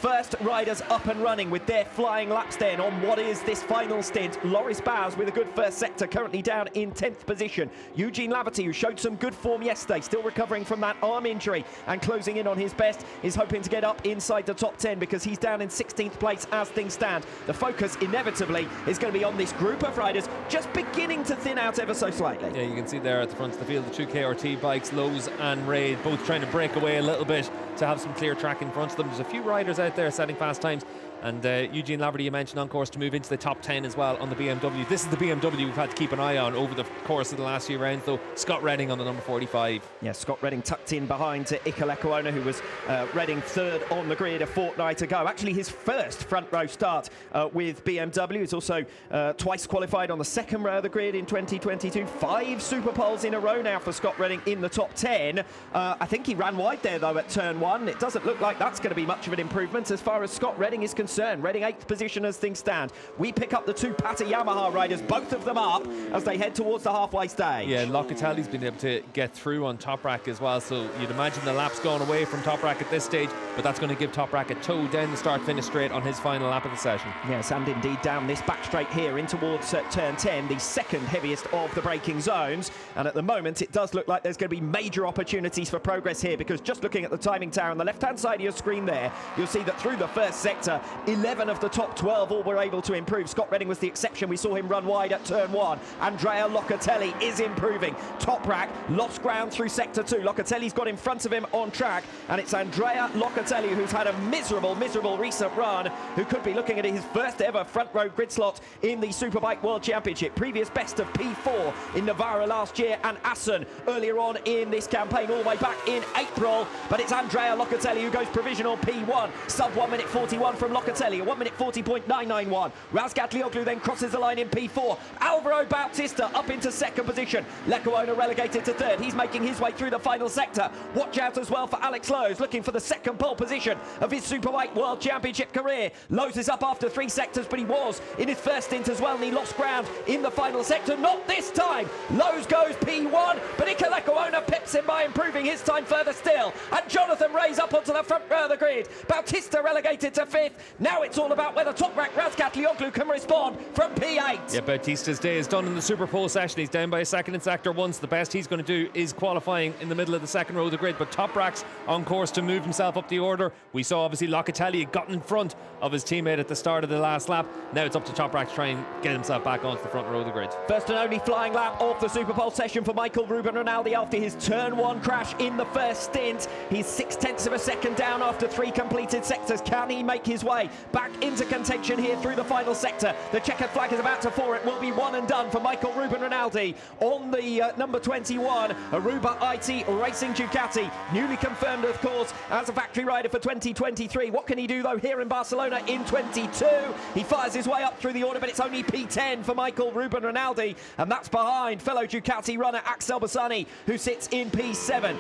first riders up and running with their flying laps then on what is this final stint. Loris Baz with a good first sector, currently down in 10th position. Eugene Laverty, who showed some good form yesterday, still recovering from that arm injury and closing in on his best, is hoping to get up inside the top 10 because he's down in 16th place as things stand. The focus inevitably is going to be on this group of riders just beginning to thin out ever so slightly. Yeah, you can see there at the front of the field the two KRT bikes, Lowe's and Raid, both trying to break away a little bit to have some clear track in front of them. There's a few riders out there setting fast times, and Eugene Laverty, you mentioned, on course to move into the top 10 as well on the BMW. This is the BMW we've had to keep an eye on over the course of the last few rounds, though. Scott Redding on the number 45. Yeah, Scott Redding tucked in behind Iker Lecuona, who was Redding third on the grid a fortnight ago. Actually, his first front row start with BMW. He's also twice qualified on the second row of the grid in 2022. 5 Superpoles in a row now for Scott Redding in the top 10. I think he ran wide there, though, at turn 1. It doesn't look like that's going to be much of an improvement as far as Scott Redding is concerned. Redding 8th position as things stand. We pick up the 2 Pata Yamaha riders, both of them up as they head towards the halfway stage. Yeah, Locatelli's been able to get through on Toprak as well, so you'd imagine the lap's gone away from Toprak at this stage, but that's going to give Toprak a toe down the start-finish straight on his final lap of the session. Yes, and indeed down this back straight here in towards turn 10, the second heaviest of the braking zones, and at the moment it does look like there's going to be major opportunities for progress here, because just looking at the timing tower on the left-hand side of your screen there, you'll see that through the first sector, 11 of the top 12 all were able to improve. Scott Redding was the exception. We saw him run wide at turn 1. Andrea Locatelli is improving. Toprak lost ground through sector 2. Locatelli's got in front of him on track, and it's Andrea Locatelli, who's had a miserable recent run, who could be looking at his first ever front row grid slot in the Superbike World Championship. Previous best of P4 in Navarra last year, and Assen earlier on in this campaign, all the way back in April. But it's Andrea Locatelli who goes provisional P1. Sub 1 minute 41 from Locatelli. 1 minute 40.991. Razgat Lioglu then crosses the line in P4. Alvaro Bautista up into second position. Lecuona relegated to third. He's making his way through the final sector. Watch out as well for Alex Lowe's, looking for the second pole position of his Superbike World Championship career. Lowe's is up after 3 sectors, but he was in his first stint as well, and he lost ground in the final sector. Not this time. Lowe's goes P1, but Iker Lecuona pips him by improving his time further still. And Jonathan Ray's up onto the front row of the grid. Bautista relegated to 5th. Now it's all about whether Toprak Razgat Lioglu can respond from P8. Yeah, Bautista's day is done in the Superpole session. He's down by a second in sector 1. So the best he's going to do is qualifying in the middle of the second row of the grid. But Toprak's on course to move himself up the order. We saw obviously Locatelli had gotten in front of his teammate at the start of the last lap. Now it's up to Toprak to try and get himself back onto the front row of the grid. First and only flying lap of the Superpole session for Michael Ruben Rinaldi after his turn 1 crash in the first stint. He's 0.6 of a second down after 3 completed sectors. Can he make his way back into contention here through the final sector? The checkered flag is about to fall. It will be one and done for Michael Ruben Rinaldi on the number 21 Aruba IT Racing Ducati, newly confirmed of course as a factory rider for 2023. What can he do though here in Barcelona in 22? He fires his way up through the order, but it's only P10 for Michael Ruben Rinaldi, and that's behind fellow Ducati runner Axel Bassani, who sits in P7.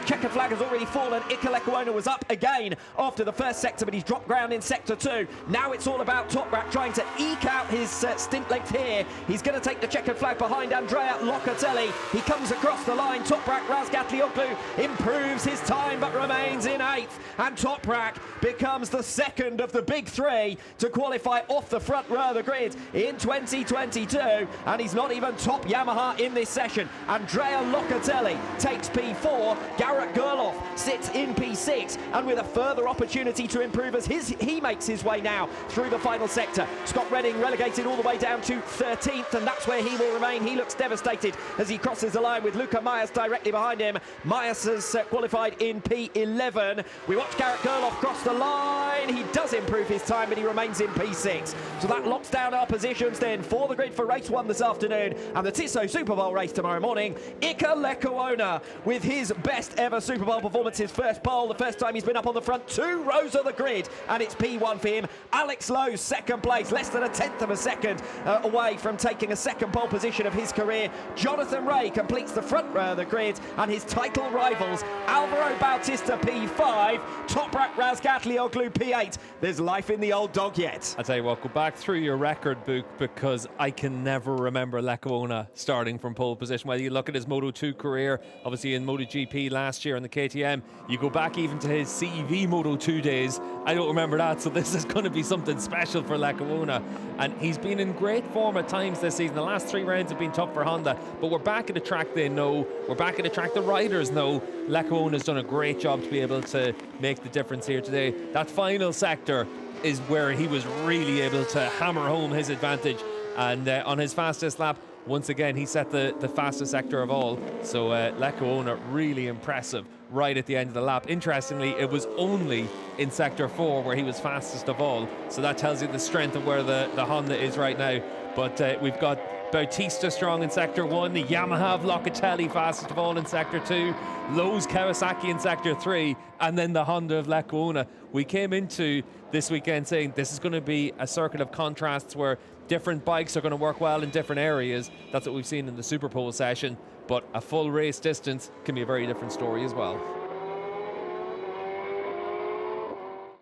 Checkered flag has already fallen. Iker Lecuona was up again after the first sector, but he's dropped ground in sector 2. Now it's all about Toprak trying to eke out his stint length here. He's going to take the checkered flag behind Andrea Locatelli. He comes across the line. Toprak Razgat Lioglu improves his time but remains in 8th, and Toprak becomes the second of the big 3 to qualify off the front row of the grid in 2022, and he's not even top Yamaha in this session. Andrea Locatelli takes P4. Garrett Gerloff sits in P6, and with a further opportunity to improve as he makes his way now through the final sector. Scott Redding relegated all the way down to 13th, and that's where he will remain. He looks devastated as he crosses the line with Luca Myers directly behind him. Myers has qualified in P11. We watch Garrett Gerloff cross the line. He does improve his time, but he remains in P6. So that locks down our positions then for the grid for race 1 this afternoon, and the Tissot Super Bowl race tomorrow morning. Iker Lecuona with his best ever Super Bowl performance, his first pole, the first time he's been up on the front 2 rows of the grid, and it's P1 for him. Alex Lowe, second place, less than 1/10 of a second away from taking a second pole position of his career. Jonathan Ray completes the front row of the grid, and his title rivals Alvaro Bautista P5, Toprak Razgat Lioglu P8. There's life in the old dog yet. I tell you what, go back through your record book, because I can never remember Lecuona starting from pole position. Whether you look at his Moto2 career, obviously in MotoGP last year in the KTM, time. You go back even to his CEV Moto 2 days, I don't remember that, so this is going to be something special for Lecuona. And he's been in great form at times this season. The last 3 rounds have been tough for Honda, but we're back at a track they know, we're back at a track the riders know. Lecuona's done a great job to be able to make the difference here today. That final sector is where he was really able to hammer home his advantage, and on his fastest lap, once again, he set the fastest sector of all. So Lecuona, really impressive right at the end of the lap. Interestingly, it was only in sector 4 where he was fastest of all. So that tells you the strength of where the Honda is right now. But we've got Bautista strong in sector 1, the Yamaha of Locatelli fastest of all in sector 2, Lowe's Kawasaki in sector 3, and then the Honda of Lecuona. We came into this weekend saying this is going to be a circuit of contrasts where different bikes are going to work well in different areas. That's what we've seen in the Superpole session, but a full race distance can be a very different story as well.